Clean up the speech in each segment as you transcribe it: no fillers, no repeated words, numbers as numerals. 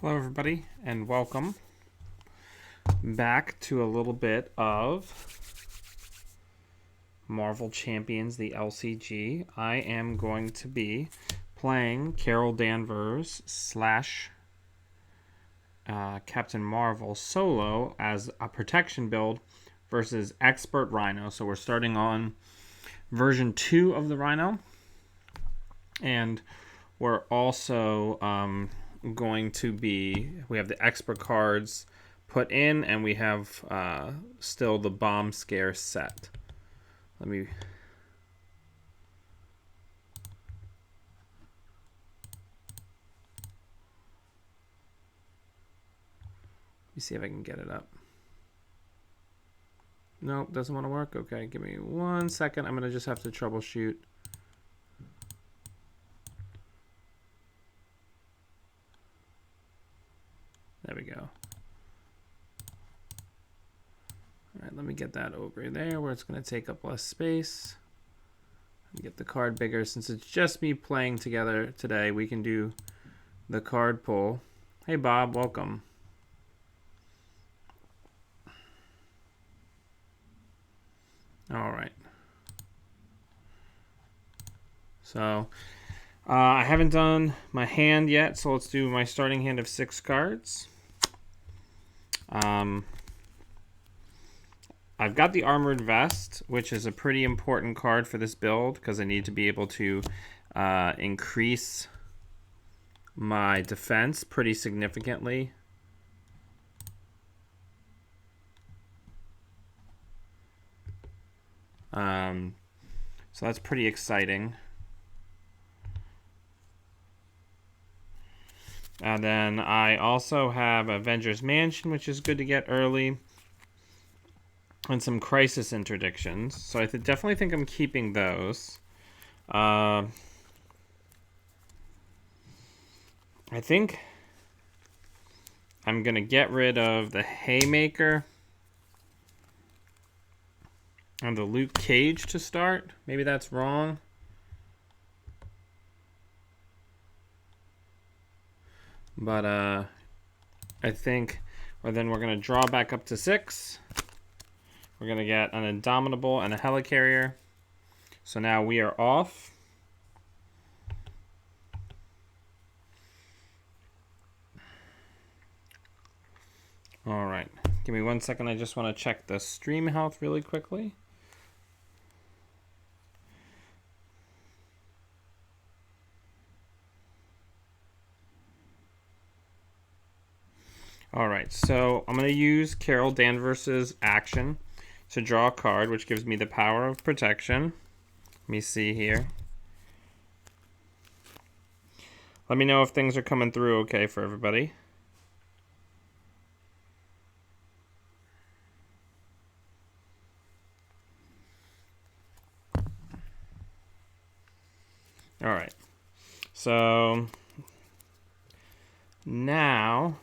Hello everybody and welcome back to a little bit of Marvel Champions, the LCG. I am going to be playing Carol Danvers slash Captain Marvel solo as a protection build versus Expert Rhino. So we're starting on version 2 of the Rhino, and we're also going to be, we have the expert cards put in, and we have still the bomb scare set. Let me see if I can get it up. Nope, doesn't want to work. Okay, give me 1 second. I'm going to just have to troubleshoot. There we go. All right, let me get that over there where it's going to take up less space. Get the card bigger. Since it's just me playing together today, we can do the card pull. Hey Bob, welcome. All right. So I haven't done my hand yet, so let's do my starting hand of 6 cards. I've got the Armored Vest, which is a pretty important card for this build because I need to be able to increase my defense pretty significantly. So that's pretty exciting. And then I also have Avengers Mansion, which is good to get early, and some Crisis interdictions. So I definitely think I'm keeping those. I think I'm going to get rid of the Haymaker and the Luke Cage to start. Maybe that's wrong. But I think, or then we're going to draw back up to 6. We're going to get an Indomitable and a Helicarrier. So now we are off. All right. Give me 1 second. I just want to check the stream health really quickly. All right, so I'm going to use Carol Danvers' action to draw a card, which gives me the power of protection. Let me see here. Let me know if things are coming through okay for everybody. All right, so now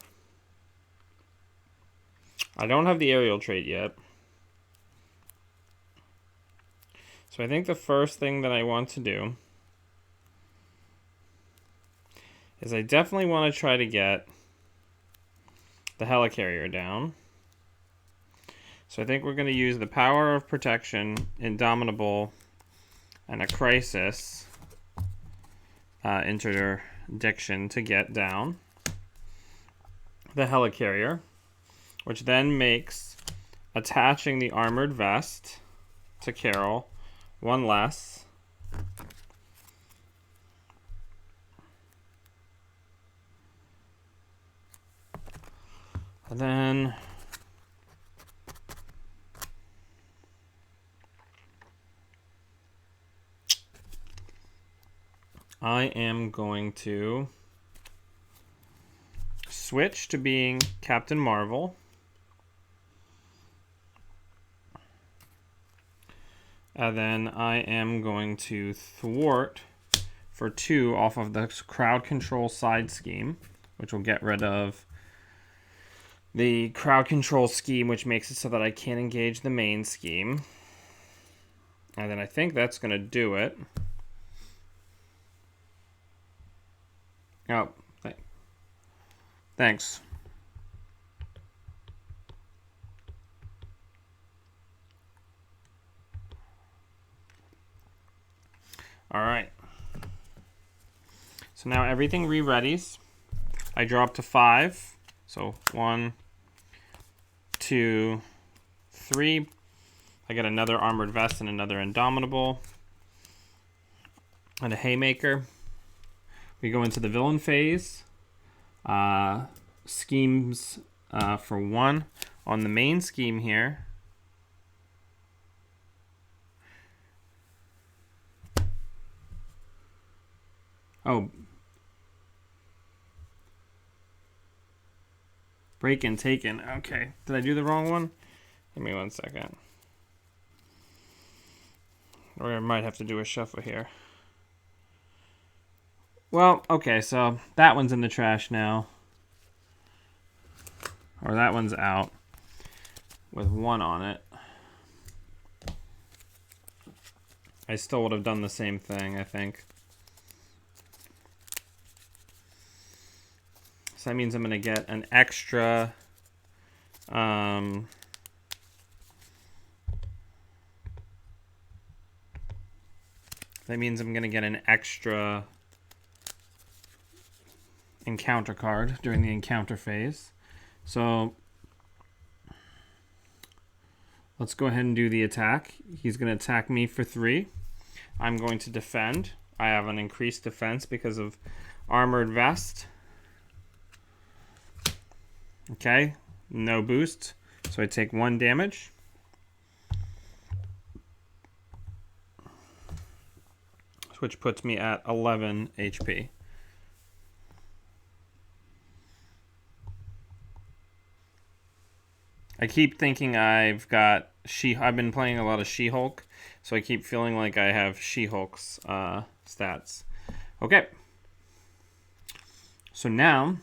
I don't have the aerial trait yet. So I think the first thing that I want to do is I definitely want to try to get the Helicarrier down. So I think we're going to use the power of protection, Indomitable, and a Crisis interdiction to get down the Helicarrier, which then makes attaching the Armored Vest to Carol 1 less. And then I am going to switch to being Captain Marvel. And then I am going to thwart for 2 off of the crowd control side scheme, which will get rid of the crowd control scheme, which makes it so that I can't engage the main scheme. And then I think that's going to do it. Oh, Thanks. All right. So now everything re-readies. I draw up to 5. So 1, 2, 3. I get another armored vest and another indomitable. And a haymaker. We go into the villain phase. Schemes for 1. On the main scheme here, break and taken. Okay. Did I do the wrong one? Give me 1 second. Or I might have to do a shuffle here. Well, okay, so that one's in the trash now. Or that one's out with 1 on it. I still would have done the same thing, I think. So that means I'm going to get an extra... that means I'm going to get an extra encounter card during the encounter phase. So let's go ahead and do the attack. He's going to attack me for 3. I'm going to defend. I have an increased defense because of armored vest. Okay, no boost, so I take 1 damage. Which puts me at 11 HP. I keep thinking I've been playing a lot of She-Hulk, so I keep feeling like I have She-Hulk's stats. Okay. So now,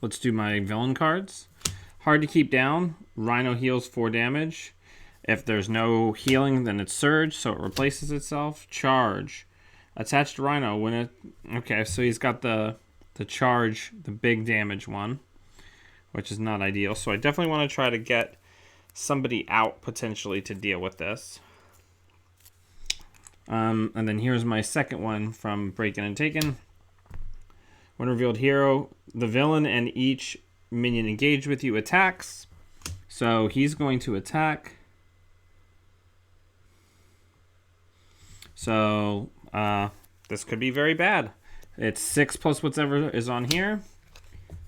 let's do my villain cards. Hard to keep down. Rhino heals 4 damage. If there's no healing, then it's Surge, so it replaces itself. Charge. Attached to Rhino. When it... Okay, so he's got the charge, the big damage one, which is not ideal. So I definitely want to try to get somebody out, potentially, to deal with this. And then here's my second one from Breaking and Taken. When revealed hero, the villain and each minion engaged with you attacks. So he's going to attack. So this could be very bad. It's 6 plus whatever is on here.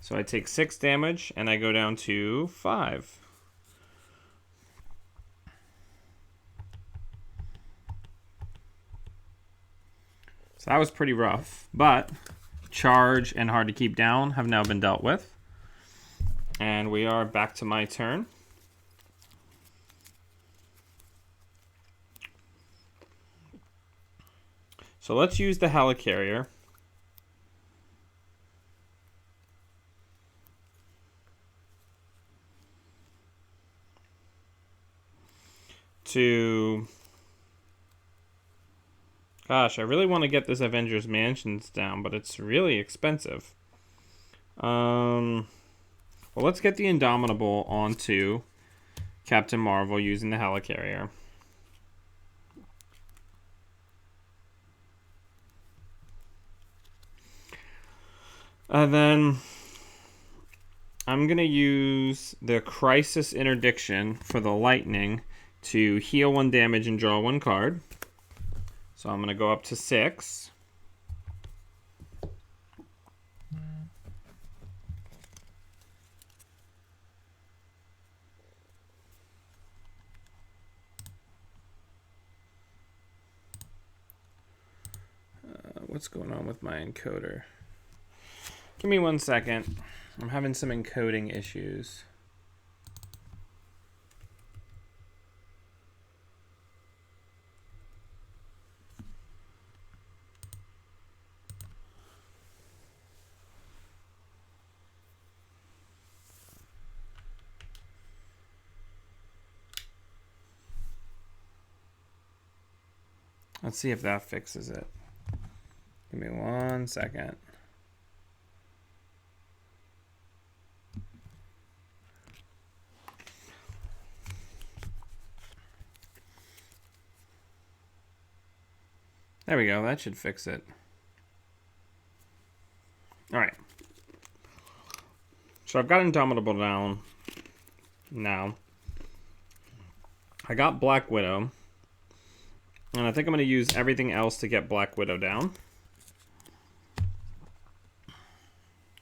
So I take 6 damage and I go down to 5. So that was pretty rough, but charge and hard to keep down have now been dealt with. And we are back to my turn. So let's use the helicarrier. Gosh, I really want to get this Avengers Mansions down, but it's really expensive. Well, let's get the Indomitable onto Captain Marvel using the helicarrier. And then I'm going to use the Crisis Interdiction for the Lightning to heal 1 damage and draw 1 card. So I'm going to go up to 6. What's going on with my encoder? Give me 1 second. I'm having some encoding issues. Let's see if that fixes it. Give me 1 second. There we go. That should fix it. All right. So I've got Indomitable down now. I got Black Widow. And I think I'm going to use everything else to get Black Widow down.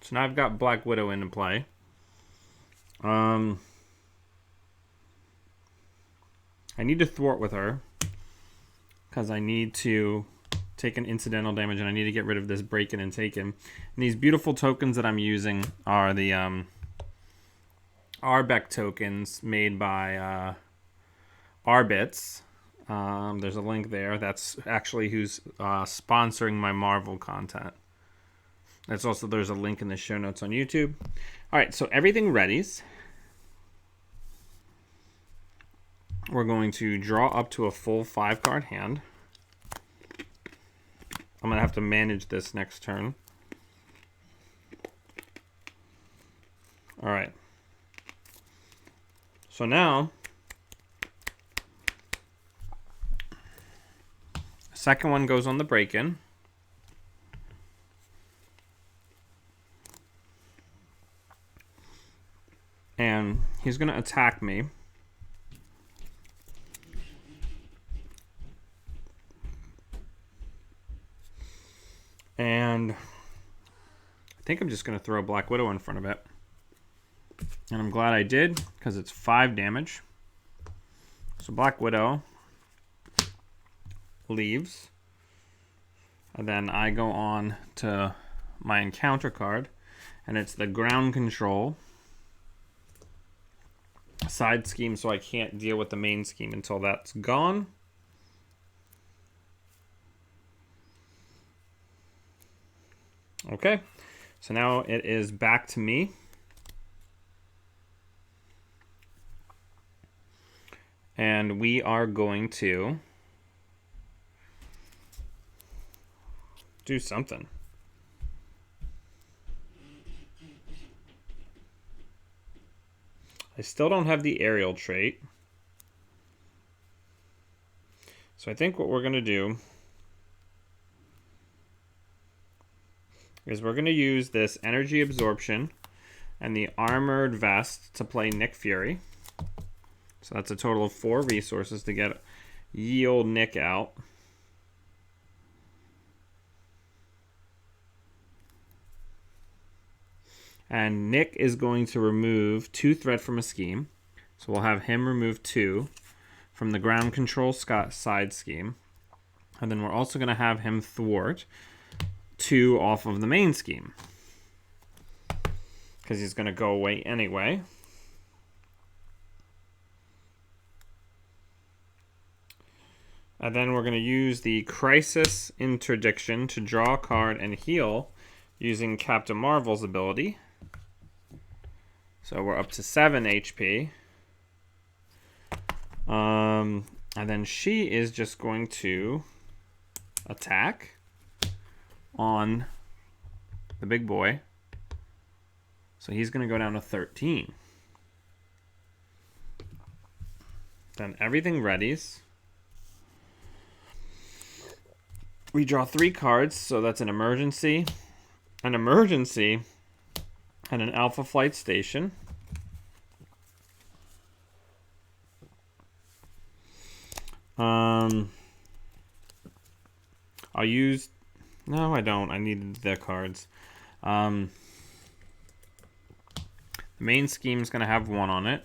So now I've got Black Widow into play. I need to thwart with her. Because I need to take an incidental damage and I need to get rid of this break-in and take-in. And these beautiful tokens that I'm using are the Arbeck tokens made by Arbits. There's a link there. That's actually who's sponsoring my Marvel content. There's a link in the show notes on YouTube. All right, so everything readies. We're going to draw up to a full 5-card hand. I'm going to have to manage this next turn. All right. So now, second one goes on the break-in. And he's going to attack me. And I think I'm just going to throw Black Widow in front of it. And I'm glad I did, because it's 5 damage. So Black Widow leaves. And then I go on to my encounter card. And it's the ground control side scheme, so I can't deal with the main scheme until that's gone. Okay, so now it is back to me. And we are going to do something. I still don't have the aerial trait. So I think what we're going to do is we're going to use this energy absorption and the armored vest to play Nick Fury. So that's a total of 4 resources to get ye old Nick out. And Nick is going to remove 2 threat from a scheme. So we'll have him remove 2 from the ground control side scheme. And then we're also going to have him thwart 2 off of the main scheme, because he's going to go away anyway. And then we're going to use the Crisis Interdiction to draw a card and heal using Captain Marvel's ability. So we're up to 7 HP. And then she is just going to attack on the big boy. So he's going to go down to 13. Then everything readies. We draw 3 cards, so that's an emergency, and an Alpha Flight Station. I'll use... No, I don't. I need the cards. The main scheme is going to have 1 on it.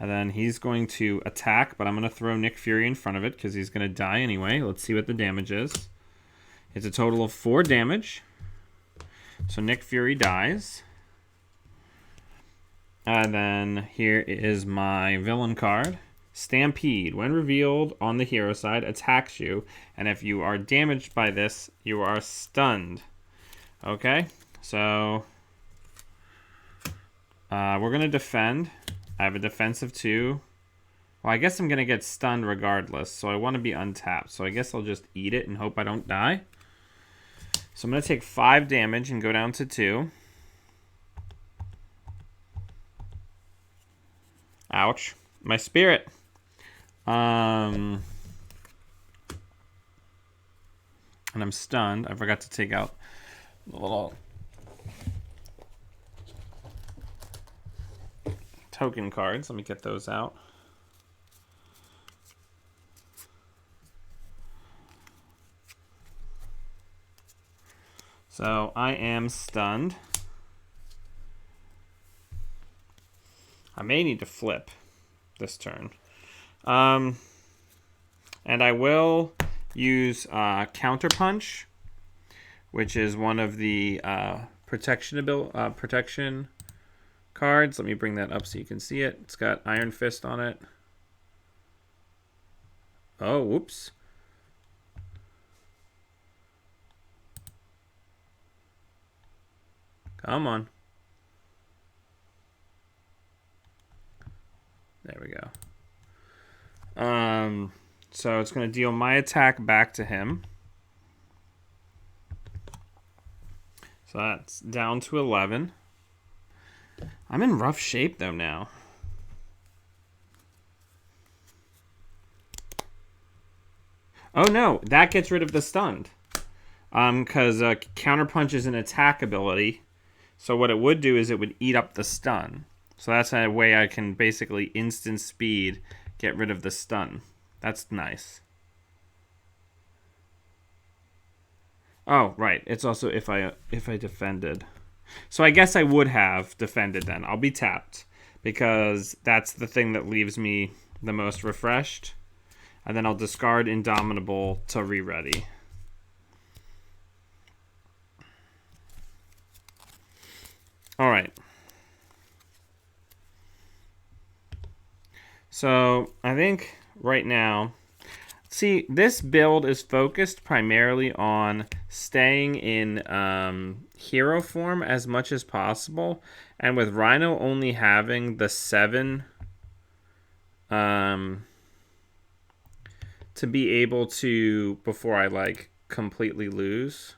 And then he's going to attack, but I'm going to throw Nick Fury in front of it because he's going to die anyway. Let's see what the damage is. It's a total of 4 damage. So Nick Fury dies. And then here is my villain card. Stampede. When revealed on the hero side, attacks you. And if you are damaged by this, you are stunned. Okay, so we're going to defend. I have a defensive 2. Well, I guess I'm going to get stunned regardless, so I want to be untapped. So I guess I'll just eat it and hope I don't die. So I'm going to take 5 damage and go down to 2. Ouch. My spirit. And I'm stunned. I forgot to take out the little token cards. Let me get those out. So I am stunned. I may need to flip this turn. And I will use Counter Punch, which is one of the protection cards. Let me bring that up so you can see it. It's got Iron Fist on it. Oh, whoops. Come on. There we go. So it's going to deal my attack back to him. So that's down to 11. I'm in rough shape, though, now. Oh, no. That gets rid of the stunned. Because Counterpunch is an attack ability. So what it would do is it would eat up the stun. So that's a way I can basically instant speed get rid of the stun. That's nice. Oh, right. It's also if I defended. So I guess I would have defended then. I'll be tapped because that's the thing that leaves me the most refreshed. And then I'll discard Indomitable to re-ready. All right. So I think right now, see, this build is focused primarily on staying in hero form as much as possible. And with Rhino only having the 7 to be able to, before I like completely lose,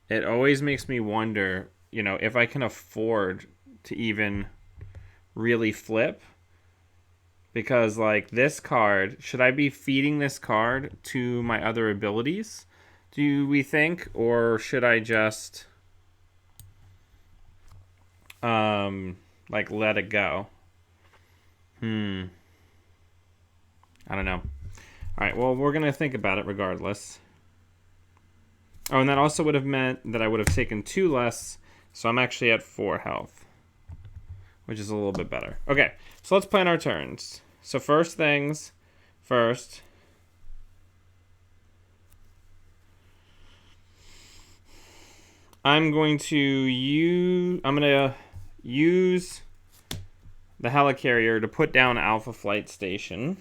it always makes me wonder, you know, if I can afford to even really flip. Because, like, this card, should I be feeding this card to my other abilities, do we think? Or should I just, like, let it go? I don't know. Alright, well, we're going to think about it regardless. Oh, and that also would have meant that I would have taken 2 less, so I'm actually at 4 health, which is a little bit better. Okay, so let's plan our turns. So first things first. I'm going to use the helicarrier to put down Alpha Flight Station.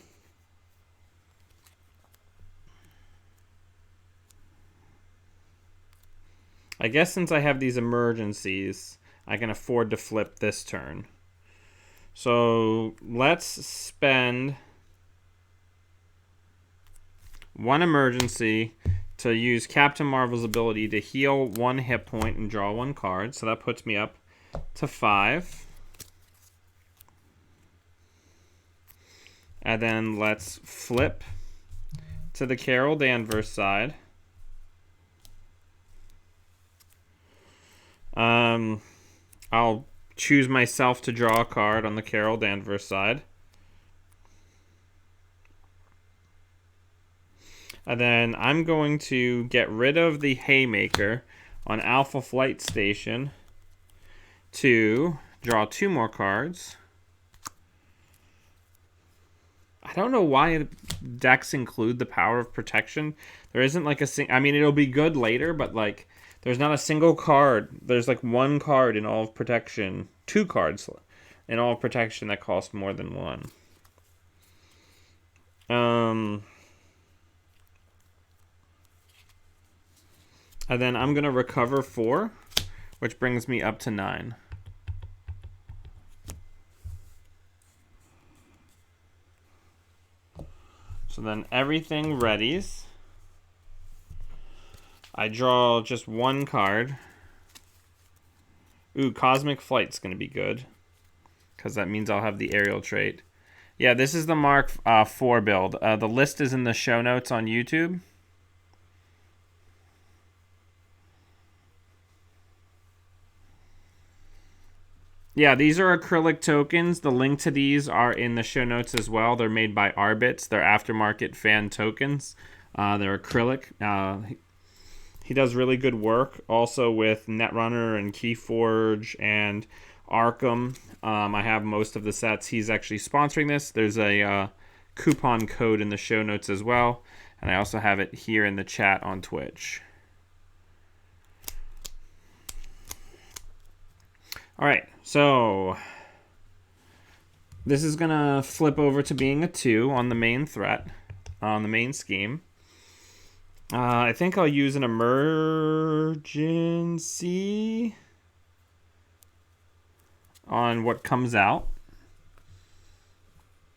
I guess since I have these emergencies, I can afford to flip this turn. So let's spend 1 emergency to use Captain Marvel's ability to heal 1 hit point and draw 1 card. So that puts me up to 5. And then let's flip to the Carol Danvers side. I'll choose myself to draw a card on the Carol Danvers side. And then I'm going to get rid of the Haymaker on Alpha Flight Station to draw 2 more cards. I don't know why decks include the power of protection. There isn't like a I mean, it'll be good later, but like there's not a single card. There's like 1 card in all of protection. 2 cards in all of protection that cost more than 1. And then I'm going to recover 4, which brings me up to 9. So then everything readies. I draw just 1 card. Ooh, Cosmic Flight's going to be good, because that means I'll have the aerial trait. Yeah, this is the Mark 4 build. The list is in the show notes on YouTube. Yeah, these are acrylic tokens. The link to these are in the show notes as well. They're made by Arbits. They're aftermarket fan tokens. They're acrylic. He does really good work also with Netrunner and Keyforge and Arkham. I have most of the sets. He's actually sponsoring this. There's a coupon code in the show notes as well. And I also have it here in the chat on Twitch. All right, so this is going to flip over to being a 2 on the main threat, on the main scheme. I think I'll use an emergency on what comes out.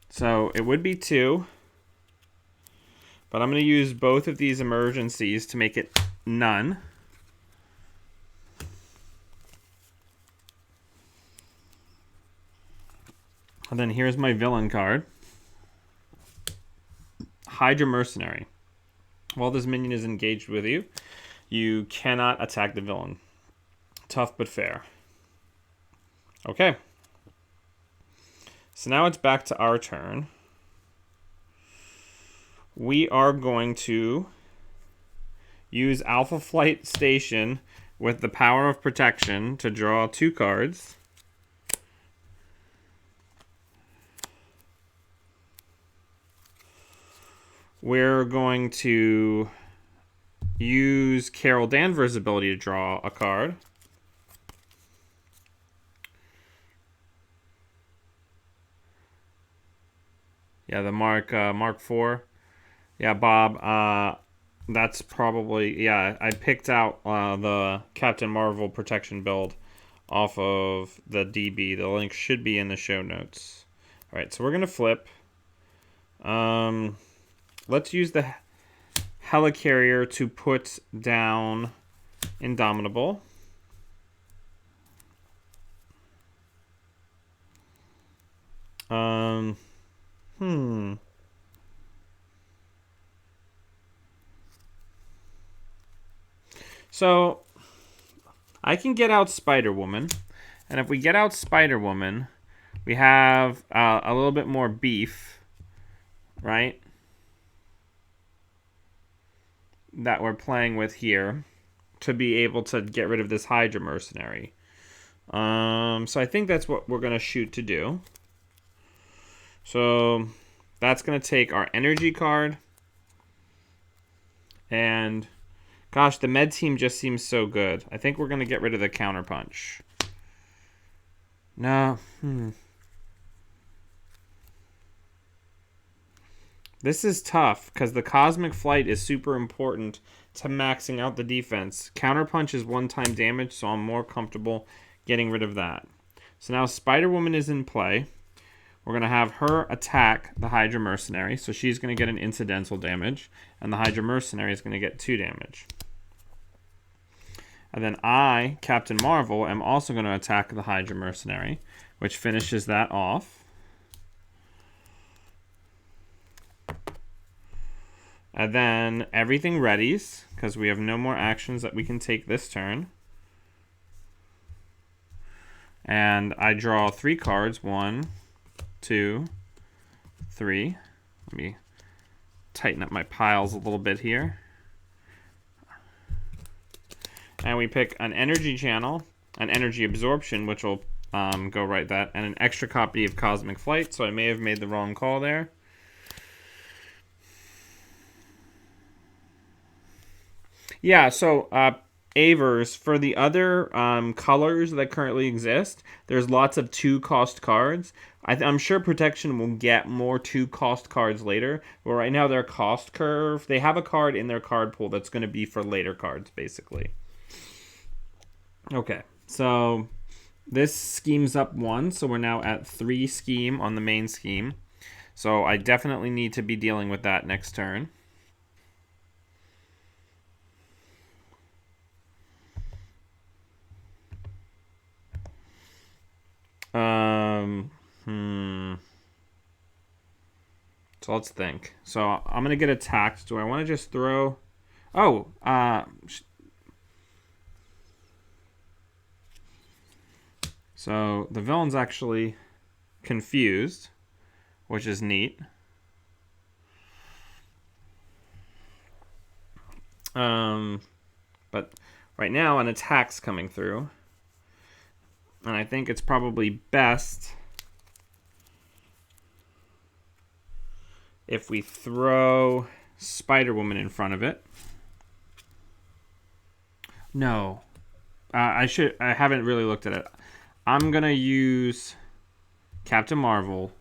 So it would be 2. But I'm going to use both of these emergencies to make it none. And then here's my villain card. Hydra Mercenary. While this minion is engaged with you, you cannot attack the villain. Tough but fair. Okay. So now it's back to our turn. We are going to use Alpha Flight Station with the Power of Protection to draw 2 cards. We're going to use Carol Danvers' ability to draw a card. Yeah, the Mark IV. Yeah, Bob. That's probably, yeah, I picked out the Captain Marvel protection build off of the DB. The link should be in the show notes. All right, so we're going to flip. Let's use the Helicarrier to put down Indomitable. So I can get out Spider-Woman, and if we get out Spider-Woman, we have a little bit more beef, right? That we're playing with here to be able to get rid of this Hydra Mercenary. So I think that's what we're going to shoot to do. So that's going to take our energy card. And gosh, the med team just seems so good. I think we're going to get rid of the counterpunch. No. This is tough because the Cosmic Flight is super important to maxing out the defense. Counterpunch is one-time damage, so I'm more comfortable getting rid of that. So now Spider-Woman is in play. We're going to have her attack the Hydra Mercenary, so she's going to get an incidental damage, and the Hydra Mercenary is going to get 2 damage. And then I, Captain Marvel, am also going to attack the Hydra Mercenary, which finishes that off. And then everything readies, because we have no more actions that we can take this turn. And I draw 3 cards. 1, 2, 3. Let me tighten up my piles a little bit here. And we pick an energy channel, an energy absorption, which will go right that, and an extra copy of Cosmic Flight. So I may have made the wrong call there. Yeah, so Avers, for the other colors that currently exist, there's lots of 2-cost cards. I'm sure Protection will get more 2-cost cards later, but right now their cost curve, they have a card in their card pool that's going to be for later cards, basically. Okay, so this scheme's up 1, so we're now at 3 scheme on the main scheme. So I definitely need to be dealing with that next turn. So let's think. So I'm going to get attacked. Do I want to just throw... Oh, So the villain's actually confused, which is neat. But right now an attack's coming through. And I think it's probably best if we throw Spider-Woman in front of it. No. I haven't really looked at it. I'm going to use Captain Marvel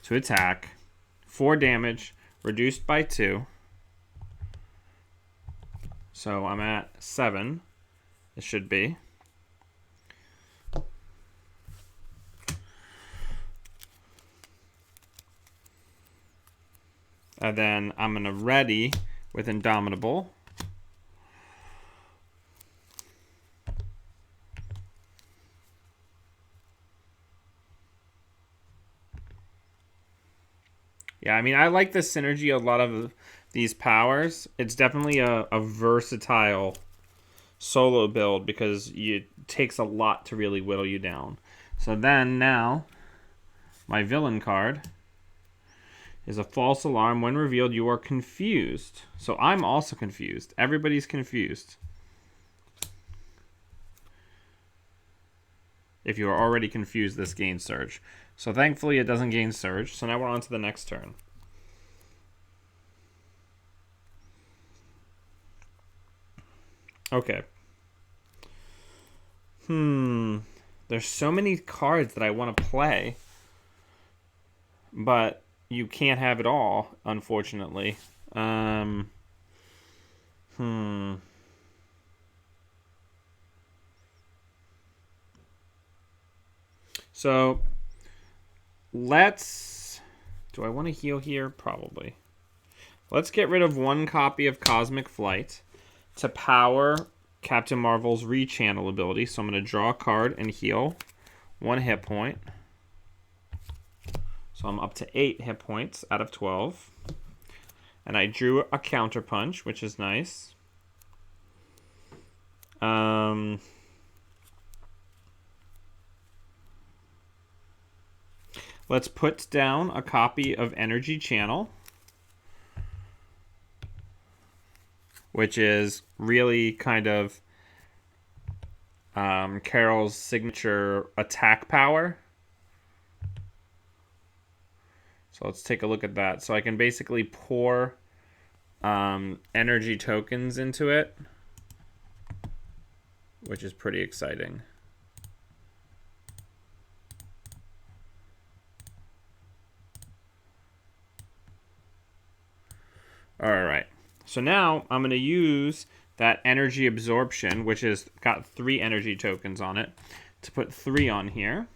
to attack. 4 damage, reduced by 2. So I'm at 7. It should be. And then I'm going to ready with Indomitable. Yeah, I mean, I like the synergy of a lot of these powers. It's definitely a versatile solo build because it takes a lot to really whittle you down. So then now, my villain card is a false alarm. When revealed, you are confused. So I'm also confused. Everybody's confused. If you are already confused, this gains surge. So thankfully it doesn't gain surge. So now we're on to the next turn. Okay. There's so many cards that I want to play. But you can't have it all, unfortunately. So let's... Do I want to heal here? Probably. Let's get rid of 1 copy of Cosmic Flight to power Captain Marvel's rechannel ability. So I'm going to draw a card and heal 1 hit point. So I'm up to 8 hit points out of 12. And I drew a counter punch, which is nice. Let's put down a copy of Energy Channel, which is really kind of Carol's signature attack power. So let's take a look at that. So I can basically pour energy tokens into it, which is pretty exciting. All right. So now I'm going to use that energy absorption, which has got 3 energy tokens on it, to put 3 on here.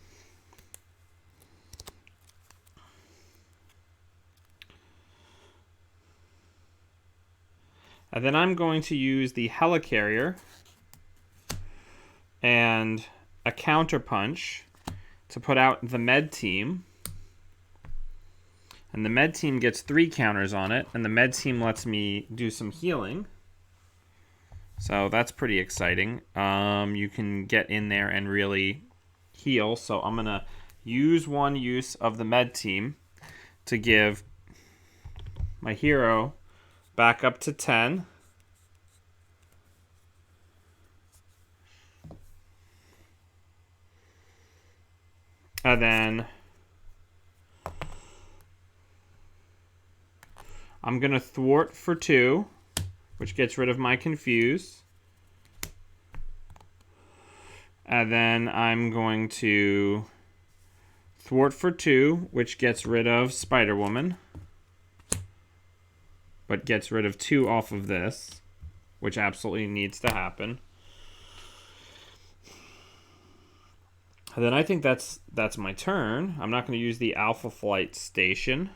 And then I'm going to use the Helicarrier and a counter punch to put out the med team. And the med team gets 3 counters on it, and the med team lets me do some healing. So that's pretty exciting. You can get in there and really heal. So I'm going to use 1 use of the med team to give my hero back up to 10. And then I'm going to thwart for 2, which gets rid of my confuse. And then I'm going to thwart for 2, which gets rid of Spider-Woman, but gets rid of 2 off of this, which absolutely needs to happen. And then I think that's my turn. I'm not going to use the Alpha Flight Station.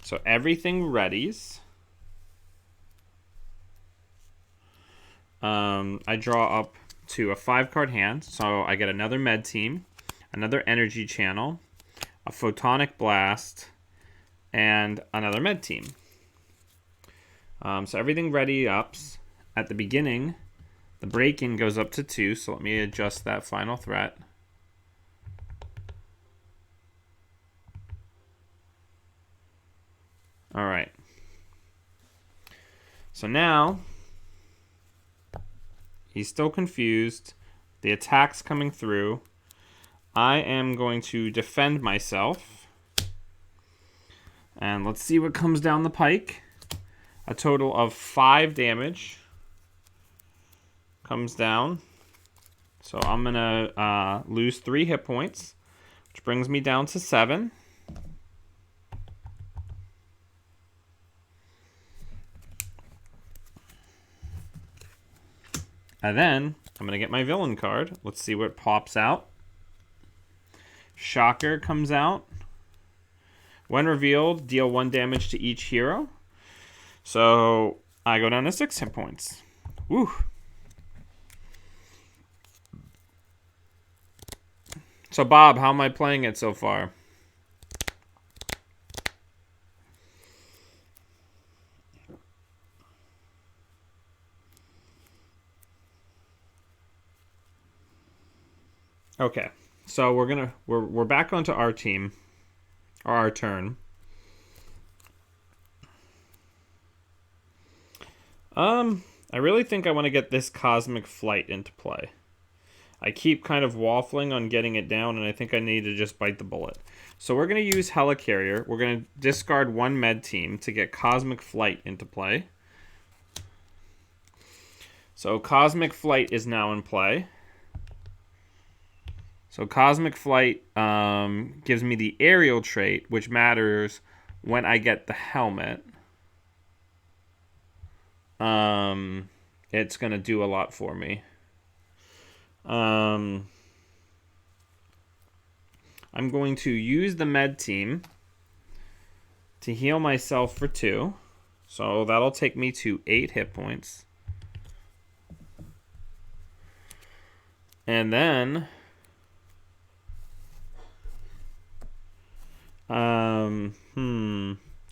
So everything readies. I draw up to a 5-card hand, so I get another med team, another energy channel, a photonic blast, and another med team. So everything ready ups. At the beginning, the break-in goes up to 2, so let me adjust that final threat. So now, he's still confused. The attack's coming through. I am going to defend myself. And let's see what comes down the pike. A total of 5 damage comes down. So I'm going to lose 3 hit points, which brings me down to 7. And then I'm going to get my villain card. Let's see what pops out. Shocker comes out. When revealed, deal 1 damage to each hero. So I go down to 6 hit points. Woo. So Bob, how am I playing it so far? Okay. So we're back onto our team. Or our turn. I really think I want to get this Cosmic Flight into play. I keep kind of waffling on getting it down, and I think I need to just bite the bullet. So we're going to use Helicarrier. We're going to discard 1 med team to get Cosmic Flight into play. So Cosmic Flight is now in play. So Cosmic Flight gives me the aerial trait, which matters when I get the helmet. It's going to do a lot for me. I'm going to use the med team to heal myself for 2. So that'll take me to 8 hit points. And then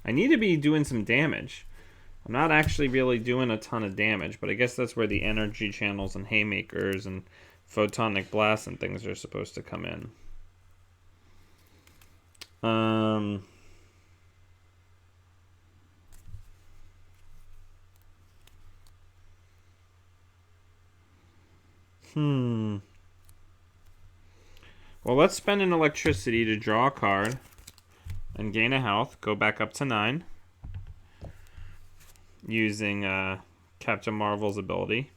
I need to be doing some damage. I'm not actually really doing a ton of damage, but I guess that's where the energy channels and haymakers and photonic blasts and things are supposed to come in. Well, let's spend an electricity to draw a card and gain a health. Go back up to 9. Using Captain Marvel's ability.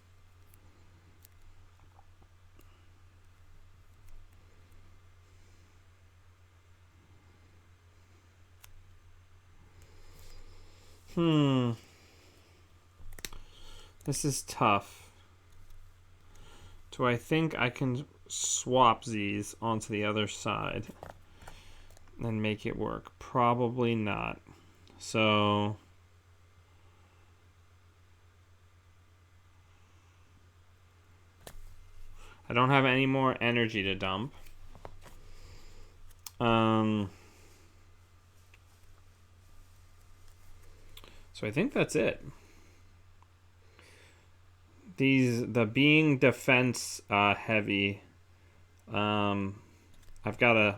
This is tough. Do I think I can swap these onto the other side and make it work? Probably not. So I don't have any more energy to dump. So I think that's it. The being defense heavy. I've got to.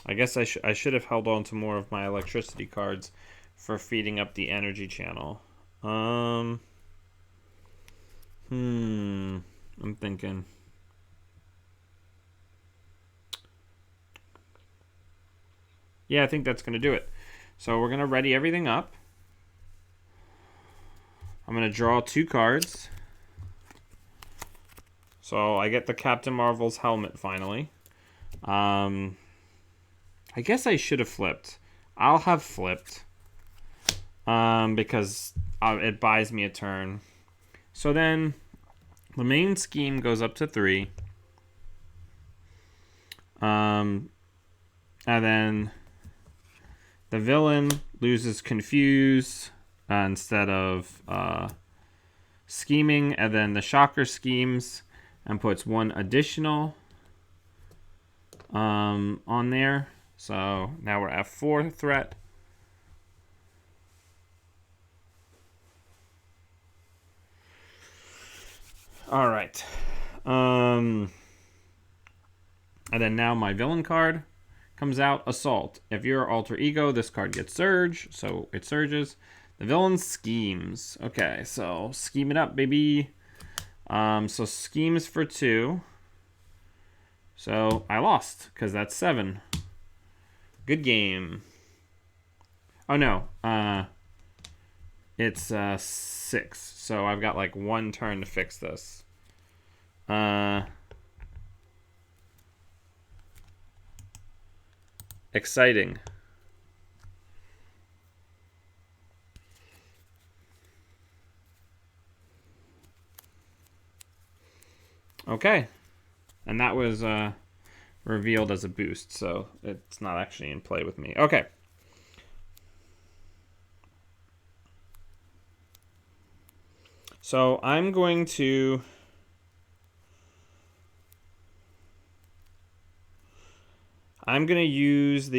I guess I should have held on to more of my electricity cards for feeding up the energy channel. I'm thinking. Yeah, I think that's going to do it. So we're going to ready everything up. I'm going to draw 2 cards. So I get the Captain Marvel's helmet finally. I guess I should have flipped. I'll have flipped. Because it buys me a turn. So then the main scheme goes up to 3. And then the villain loses confuse instead of scheming. And then the shocker schemes and puts 1 additional on there. So now we're at 4 threat. All right. And then now my villain card comes out, Assault. If you're alter ego, this card gets Surge, so it surges. The villain schemes. Okay, so scheme it up, baby. So schemes for 2. So I lost because that's 7. Good game. Oh no, it's 6. So I've got like 1 turn to fix this. Exciting. Okay, and that was revealed as a boost, so it's not actually in play with me. Okay. So I'm going to use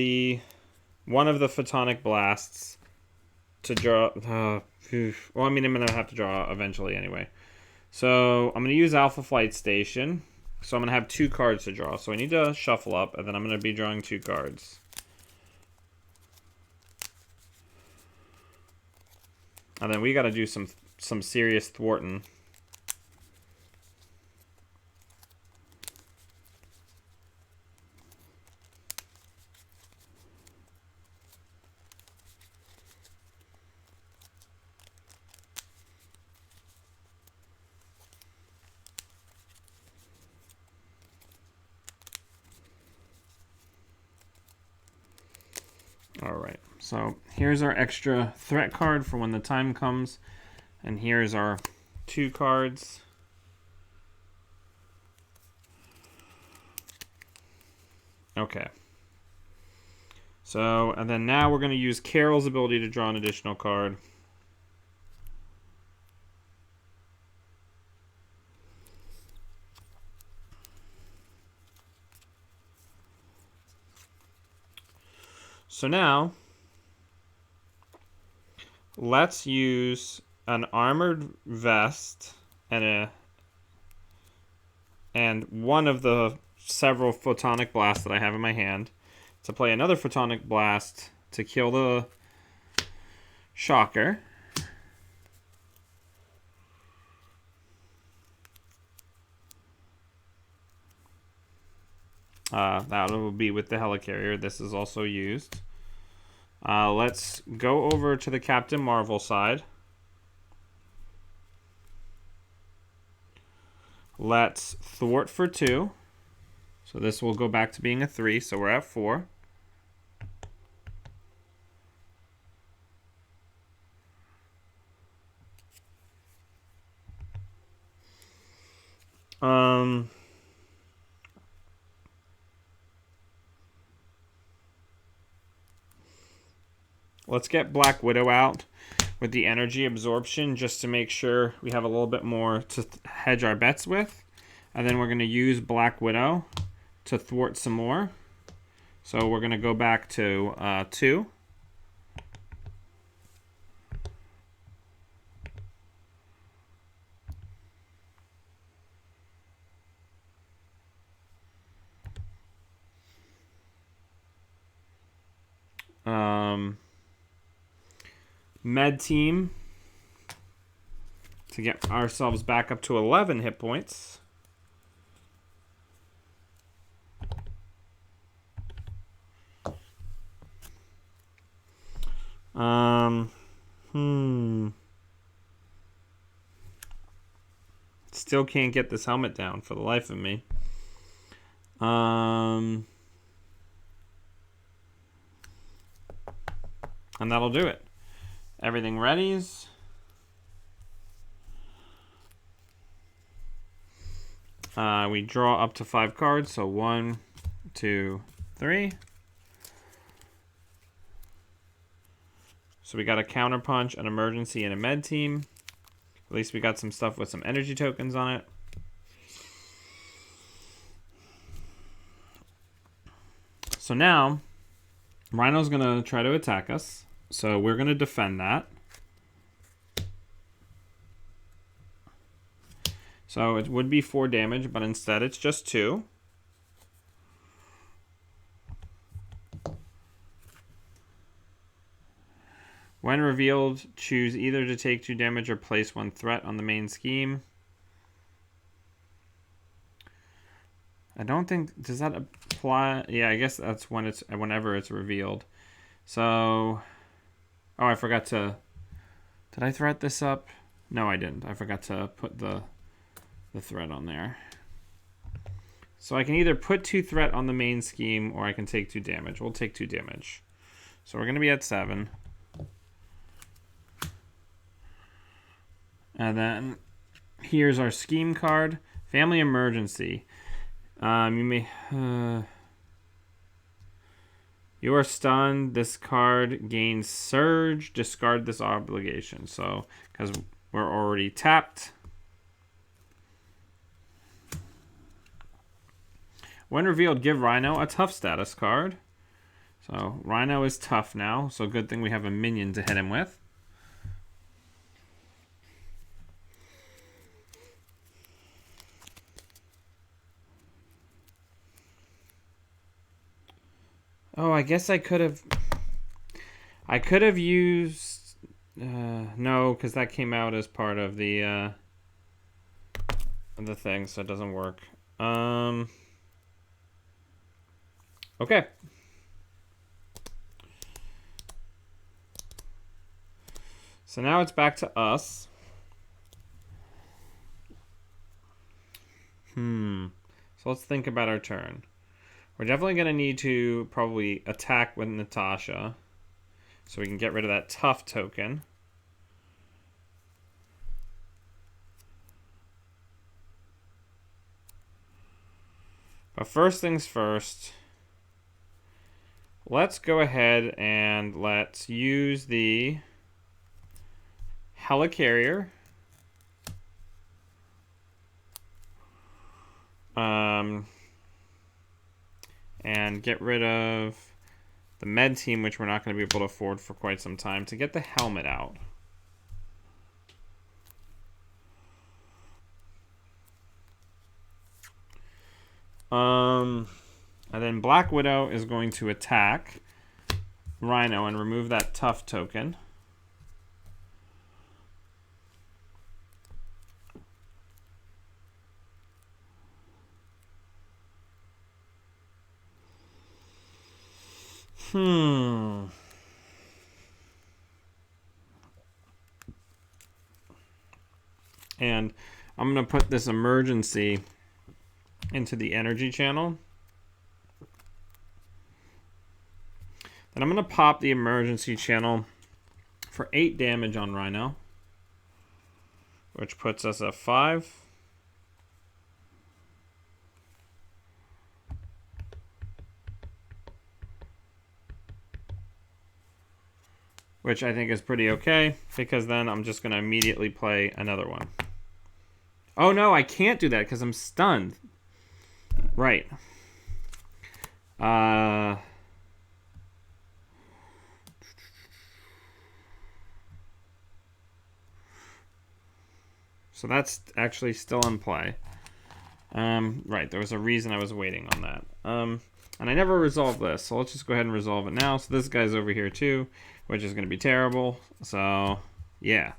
one of the photonic blasts to draw. Well, I mean, I'm gonna have to draw eventually anyway. So I'm gonna use Alpha Flight Station. So I'm gonna have 2 cards to draw. So I need to shuffle up, and then I'm gonna be drawing 2 cards. And then we got to do some serious thwarting. All right. So here's our extra threat card for when the time comes, and here's our 2 cards. Okay. So, and then now we're going to use Carol's ability to draw an additional card. So now, let's use an armored vest and one of the several photonic blasts that I have in my hand to play another photonic blast to kill the shocker. That will be with the helicarrier. This is also used. Let's go over to the Captain Marvel side. Let's thwart for 2. So this will go back to being a 3, so we're at 4. Let's get Black Widow out with the energy absorption just to make sure we have a little bit more to hedge our bets with. And then we're going to use Black Widow to thwart some more. So we're going to go back to 2. Med team to get ourselves back up to 11 hit points. Still can't get this helmet down for the life of me. And that'll do it. Everything readies. We draw up to 5 cards. So 1, 2, 3. So we got a counterpunch, an emergency, and a med team. At least we got some stuff with some energy tokens on it. So now, Rhino's going to try to attack us. So we're going to defend that. So it would be 4 damage, but instead it's just 2. When revealed, choose either to take 2 damage or place 1 threat on the main scheme. I don't think... Does that apply? Yeah, I guess that's when whenever it's revealed. So... Oh, I forgot to... Did I threat this up? No, I didn't. I forgot to put the threat on there. So I can either put 2 threat on the main scheme or I can take 2 damage. We'll take 2 damage. So we're going to be at 7. And then here's our scheme card. Family Emergency. You may... you are stunned. This card gains Surge. Discard this obligation. So, because we're already tapped. When revealed, give Rhino a tough status card. So, Rhino is tough now. So, good thing we have a minion to hit him with. Oh, I guess I could have used... no, because that came out as part of the thing, so it doesn't work. Okay. So now it's back to us. So let's think about our turn. We're definitely going to need to probably attack with Natasha so we can get rid of that tough token. But first things first, let's go ahead and let's use the Helicarrier. And get rid of the med team, which we're not going to be able to afford for quite some time, to get the helmet out. And then Black Widow is going to attack Rhino and remove that tough token. And I'm going to put this emergency into the energy channel. Then I'm going to pop the emergency channel for 8 damage on Rhino, which puts us at 5. Which I think is pretty okay, because then I'm just going to immediately play another one. Oh no, I can't do that because I'm stunned. Right. So that's actually still in play. Right, there was a reason I was waiting on that. And I never resolved this, so let's just go ahead and resolve it now. So this guy's over here too, which is going to be terrible. So, yeah,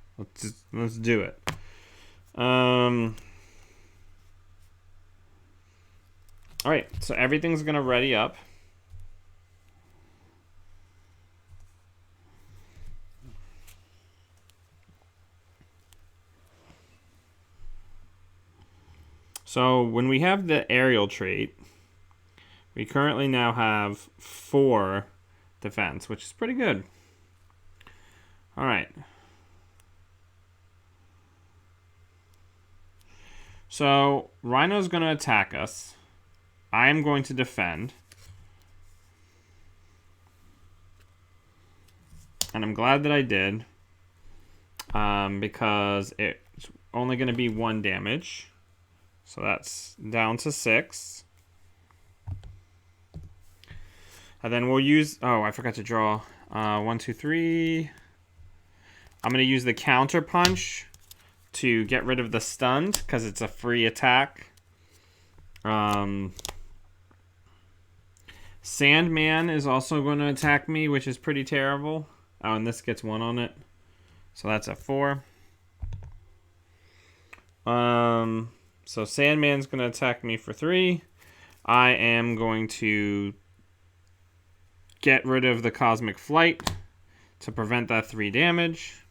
let's do it. All right, so everything's going to ready up. So when we have the aerial trait, we currently now have 4 defense, which is pretty good. All right. So Rhino's going to attack us. I'm going to defend. And I'm glad that I did. Because it's only going to be 1 damage. So that's down to 6. And then we'll use... Oh, I forgot to draw. 1, 2, 3. I'm going to use the counter punch to get rid of the stunned, because it's a free attack. Sandman is also going to attack me, which is pretty terrible. Oh, and this gets 1 on it. So that's a 4. So Sandman's going to attack me for 3. I am going to get rid of the Cosmic Flight to prevent that 3 damage.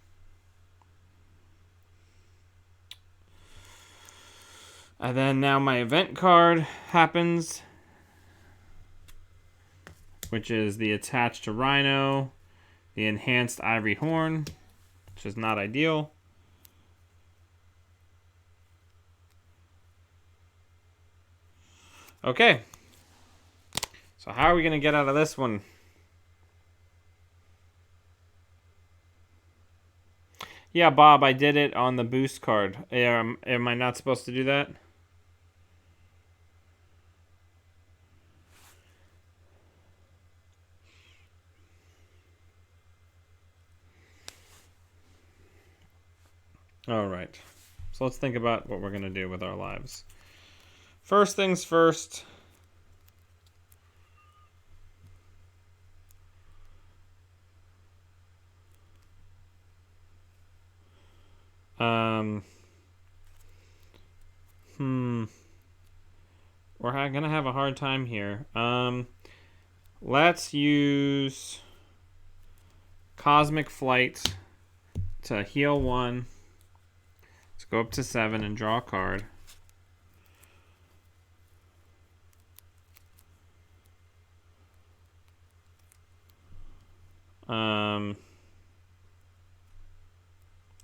And then now my event card happens, which is the attached to Rhino, the enhanced Ivory Horn, which is not ideal. Okay. So how are we going to get out of this one? Yeah, Bob, I did it on the boost card. Am I not supposed to do that? All right. So let's think about what we're going to do with our lives. First things first. We're going to have a hard time here. Let's use Cosmic Flight to heal 1. Let's go up to 7 and draw a card.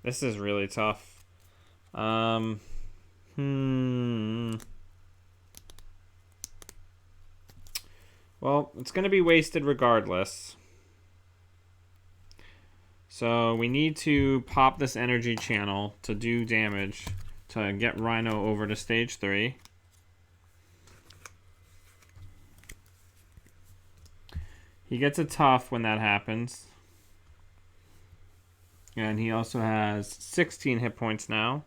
This is really tough. Well, it's going to be wasted regardless. So we need to pop this energy channel to do damage to get Rhino over to stage 3. He gets a tough when that happens. And he also has 16 hit points now.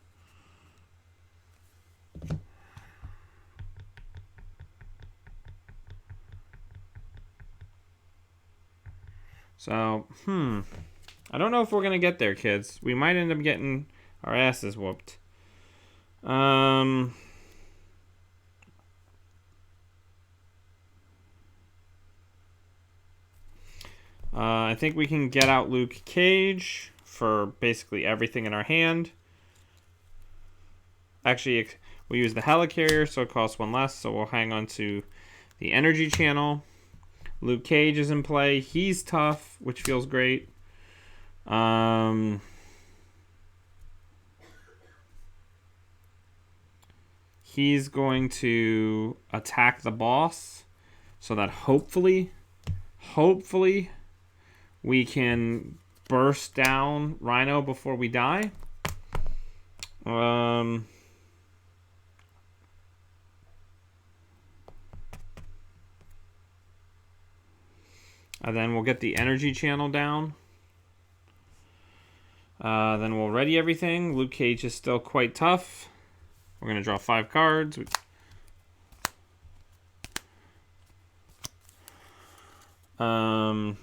So, I don't know if we're going to get there, kids. We might end up getting our asses whooped. I think we can get out Luke Cage for basically everything in our hand. Actually, we'll use the Helicarrier, so it costs 1 less, so we'll hang on to the energy channel. Luke Cage is in play. He's tough, which feels great. He's going to attack the boss so that hopefully we can burst down Rhino before we die. And then we'll get the energy channel down. Then we'll ready everything. Luke Cage is still quite tough. We're going to draw 5 cards. I'm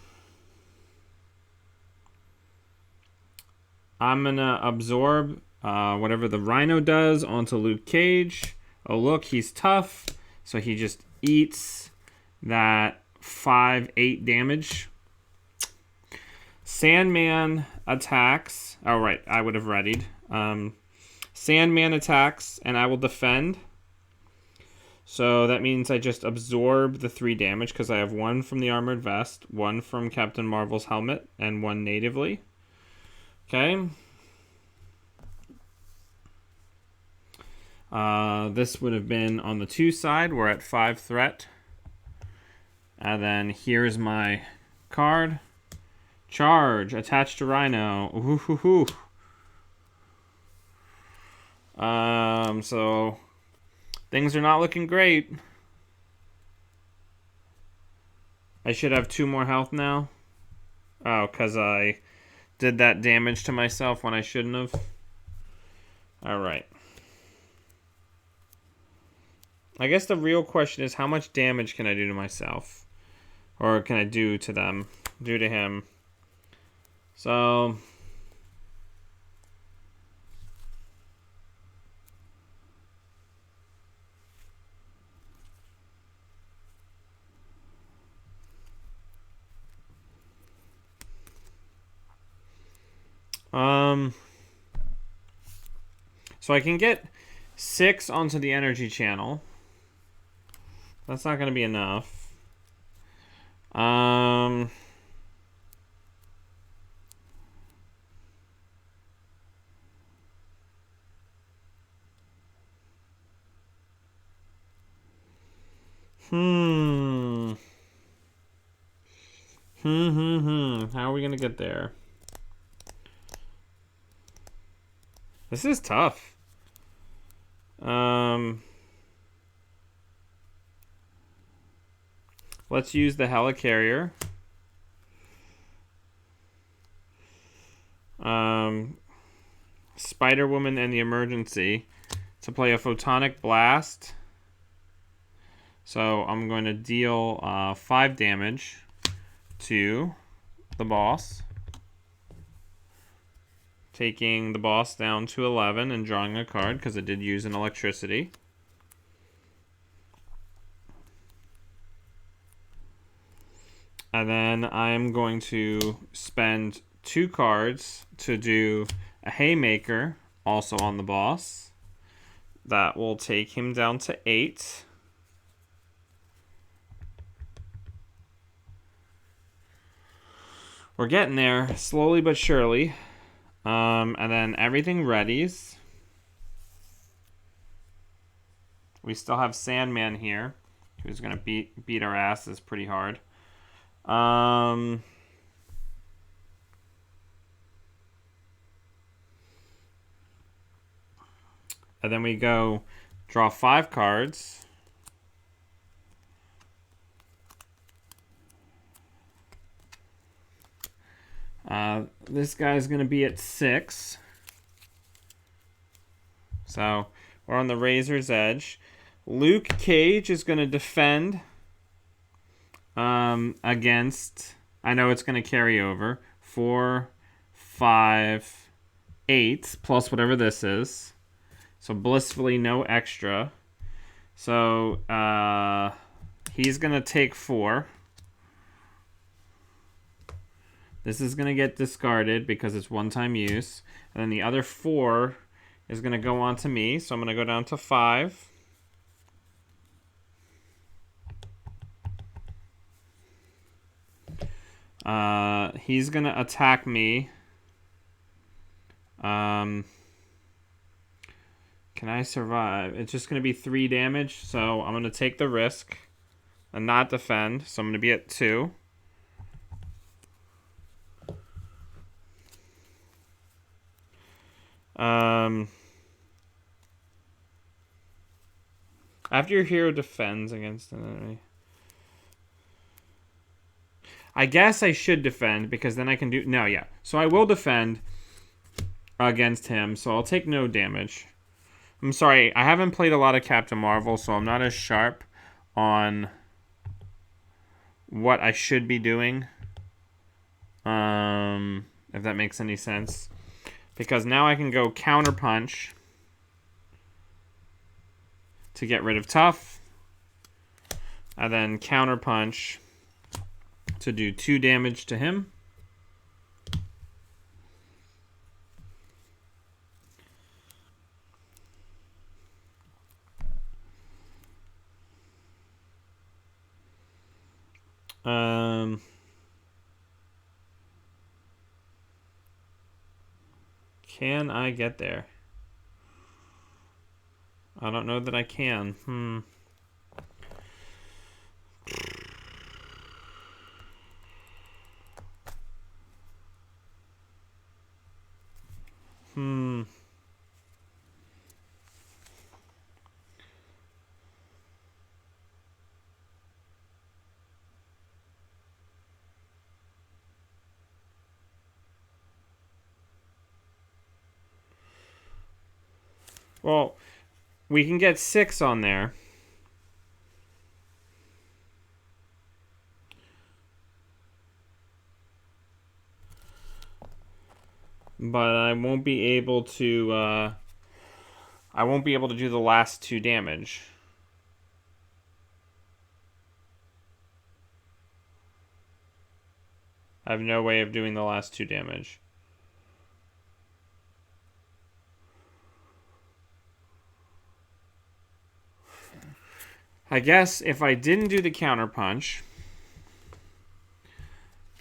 going to absorb whatever the Rhino does onto Luke Cage. Oh, look, he's tough. So he just eats that 5-8 damage. Sandman attacks. Oh, right. I would have readied. Sandman attacks, and I will defend. So that means I just absorb the 3 damage because I have 1 from the Armored Vest, 1 from Captain Marvel's helmet, and 1 natively. Okay. This would have been on the 2 side. We're at 5 threat. And then here's my card. Charge. Attached to Rhino. Ooh. So things are not looking great. I should have 2 more health now. Oh, because I did that damage to myself when I shouldn't have. Alright. I guess the real question is how much damage can I do to myself? Or can I do to them? Do to him? So so I can get 6 onto the energy channel. That's not going to be enough. How are we going to get there? This is tough. Let's use the helicarrier. Spider-Woman and the Emergency to play a Photonic Blast. So I'm going to deal 5 damage to the boss, taking the boss down to 11 and drawing a card because it did use an electricity. And then I'm going to spend 2 cards to do a Haymaker, also on the boss. That will take him down to 8. We're getting there, slowly but surely. And then everything readies. We still have Sandman here, who's going to beat our asses pretty hard. And then we go draw 5 cards. This guy's going to be at 6. So we're on the razor's edge. Luke Cage is going to defend against, I know it's going to carry over, 4, 5, 8, plus whatever this is. So blissfully no extra. So he's going to take 4. This is going to get discarded because it's one-time use. And then the other 4 is going to go on to me. So I'm going to go down to 5. He's going to attack me. Can I survive? It's just going to be 3 damage. So I'm going to take the risk and not defend. So I'm going to be at 2. After your hero defends against an enemy, I guess I should defend because then I can do... No, yeah. So I will defend against him, so I'll take no damage. I'm sorry, I haven't played a lot of Captain Marvel, so I'm not as sharp on what I should be doing. If that makes any sense. Because now I can go counterpunch to get rid of tough. And then counterpunch to do 2 damage to him. Can I get there? I don't know that I can. Well, we can get 6 on there. but I won't be able to. I won't be able to do the last 2 damage. I have no way of doing the last 2 damage. I guess if I didn't do the counter punch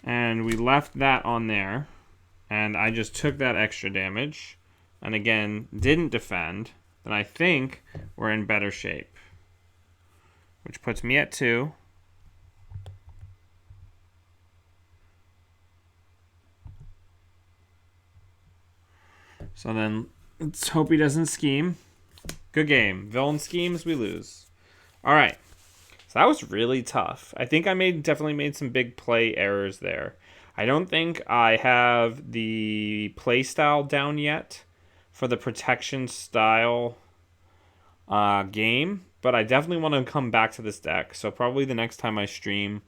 and we left that on there and I just took that extra damage and again didn't defend, then I think we're in better shape. Which puts me at 2. So then let's hope he doesn't scheme. Good game. Villain schemes, we lose. All right. So that was really tough. I think I definitely made some big play errors there. I don't think I have the play style down yet for the protection style game, but I definitely want to come back to this deck. So probably the next time I stream,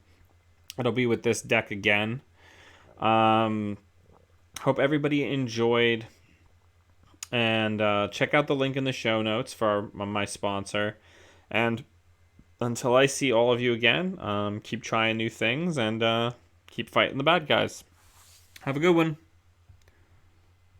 it'll be with this deck again. Hope everybody enjoyed. And check out the link in the show notes for my sponsor. And until I see all of you again, keep trying new things and keep fighting the bad guys. Have a good one.